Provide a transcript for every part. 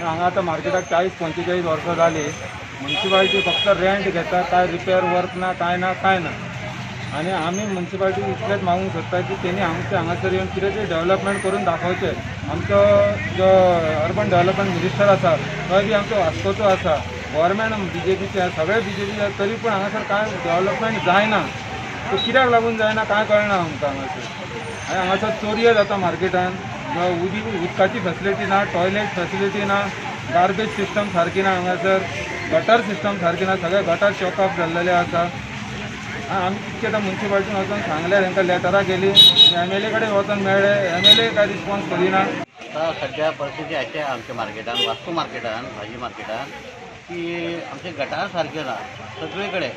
हांगा आतां मार्केटाक 40-45 वर्सां जाली. म्युन्सिपाल्टी फक्त रेंट घेता, काय रिपेअर वर्क ना, काय ना. आणि आम्ही म्युन्सिपाल्टी इतलेंच मागूंक सोदता की तेणी आमचे हांगासर येवन कितें तरी डेव्हलपमेंट करून दाखोवचें. आमचो जो अर्बन डेव्हलपमेंट मिनिस्टर आसा तोय बी आमचो वास्कोचो आसा, गव्हर्मेंट BJPचे सगळे BJP, तरी पूण हांगासर कांय डेव्हलपमेंट जायना. तो कित्याक लागून जायना कांय कळना आमकां हांगासर. आनी हांगासर चोरयो जाता मार्केटान, उदकाची फेसिलिटी ना, टॉयलेट फेसिलिटी ना, गार्बेज सिस्टम सारकी ना हांगासर, गटर सिस्टम सारकी ना, सगळे गटर चॉक अप जाल्लेले आसा. आमी कितके आतां म्युन्सिपाल्टीन वचून सांगलें, तांकां लेटरां गेली, MLA कडेन वचून मेळ्ळे, MLA काय रिस्पॉन्स करिना. आता सध्या परिस्थिती अशी आहे आमच्या मार्केटान, वास्को मार्केटान, भाजी मार्केटान, की आमचे गटार सारखे ना सगळीकडे.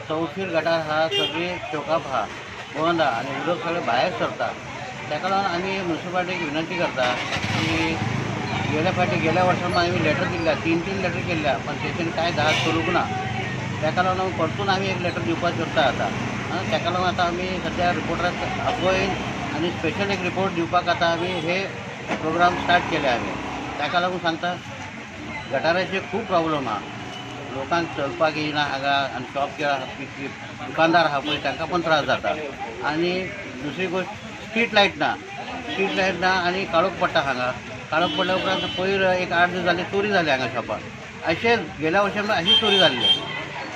चौफीर गटार हा, सगळी चोकाप हा बंद हा आणि उदक सगळे भायर सरता. ताका लागून आमी म्युन्सिपाल्टीक विनंती करता की गेल्या वर्सान आमी लेटर दिल्ल्या, 3 लेटर केल्ल्या, पण तेचेर कांय धाड करूंक ना. ताका लागून परतून आमी एक लेटर दिवपाक सोदता आतां. ताका लागून आतां आमी सध्या रिपोर्टराक आपयन आनी स्पेशल एक रिपोर्ट दिवपाक आतां आमी हे प्रोग्राम स्टार्ट केले आमी. ताका लागून सांगता गटाराचे खूब प्रॉब्लम आहा. लोकांक चलपाक येयना हांगा, आनी शॉप दुकानदार आहा पळय तांकां पण त्रास जाता. आनी दुसरी गोश्ट, स्ट्रीट लायट ना आनी काळोख पडटा हांगा. काळोख पडल्या उपरांत पयर एक 8 दीस जाले चोरी जाली हांगा शॉपार. अशें गेल्या वर्षान अशी चोरी जाल्ली.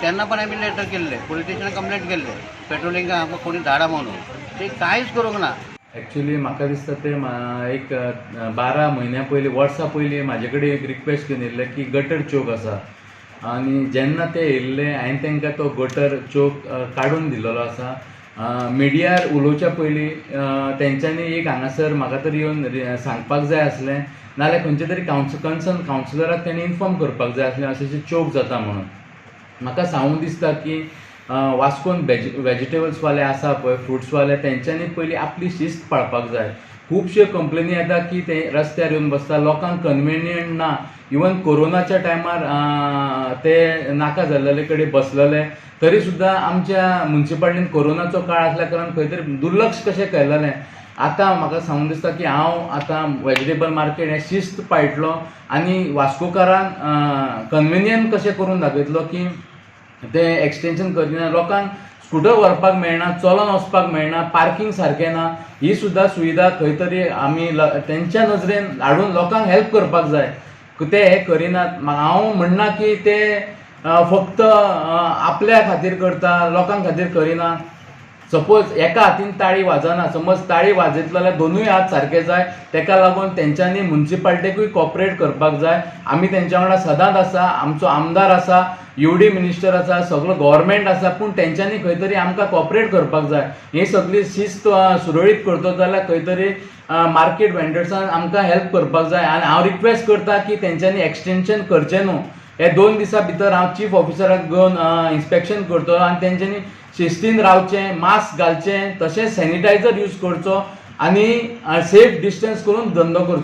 तेन्ना पण आमी लेटर केल्ले, पोलीस स्टेशनाक कंप्लेंट केल्ले, पेट्रोलिंगाक आमकां कोणी धाडा म्हणून. ते कांयच करूंक ना. एक्चुअली म्हाका दिसता ते एक 12 म्हयन्या पयलीं, वर्सां पयलीं म्हाजे कडेन एक रिक्वेस्ट घेवन येयल्ले की गटर चोक आसा, आनी जेन्ना ते येयल्ले हांवें तांकां तो गटर चोक काडून दिल्लो आसा. मिडियार उलोवच्या पयलीं तेंच्यांनी एक हांगासर म्हाका तरी येवन सांगपाक जाय आसलें, नाल्यार खंयचे तरी कन्सर्न कावन्सिलराक तेणी इन्फॉर्म करपाक जाय आसलें अशें चोक जाता म्हणून. म्हाका सांगूंक दिसता की वास्कोन वेजिटेबल्सवाले आसा पळय, फ्रुट्सवाले, तेंच्यांनी पयलीं आपली शिस्त पाळपाक जाय. खुबश्यो कंप्लेनी येता की ते रस्त्यार येवन बसता, लोकांक कन्विनियंट ना. इवन कोरोनाच्या टायमार ते नाका जाल्लेले कडेन बसलेले, तरी सुद्दां आमच्या म्युन्सिपाल्टीन कोरोनाचो काळ आसल्या कारणान खंय तरी दुर्लक्ष कशें केल्लें. आतां म्हाका सांगूंक दिसता की हांव आतां वेजिटेबल मार्केट हें शिस्त पाळटलो आनी वास्कोकारांक कन्विनियंट कशें करून दाखयतलो की ते एक्सटेंशन करिना. लोकांक स्कुटर व्हरपाक मेळना, चलोन वचपाक मेळना, पार्किंग सारकें ना. ही सुद्दां सुविधा खंय तरी आमी तेंच्या नजरेन हाडून लोकांक हेल्प करपाक जाय. ते हे करिनात. हांव म्हणना की ते फक्त आपल्या खातीर करता, लोकां खातीर करिना. सपोज एका हातीन ताळी वाजना, समज ताळी वाजयतलो जाल्यार दोनूय हात सारके जाय. ताका लागून तेंच्यांनी म्युन्सिपाल्टीकूय कॉपरेट करपाक जाय. आमी तेंच्या वांगडा सदांच आसा, आमचो आमदार आसा, UD मिनिस्टर आसा, सगळो गव्हर्मेंट आसा, पूण तेंच्यांनी खंय तरी आमकां कॉपरेट करपाक जाय. ही सगळी शिस्त सुरळीत करतलो जाल्यार खंय तरी मार्केट वेंडर्सान आमकां हेल्प करपाक जाय. आनी हांव रिक्वेस्ट करता की तेंच्यांनी एक्सटेंशन करचें न्हू. हे 2 दिसां भितर हांव चीफ ऑफिसराक घेवन इन्स्पेक्शन करतलो आनी तेंच्यांनी शिस्तीन रावचें, मास्क घालचें, तशेंच सॅनिटायझर यूज करचो आनी सेफ डिस्टन्स करून धंदो करचो.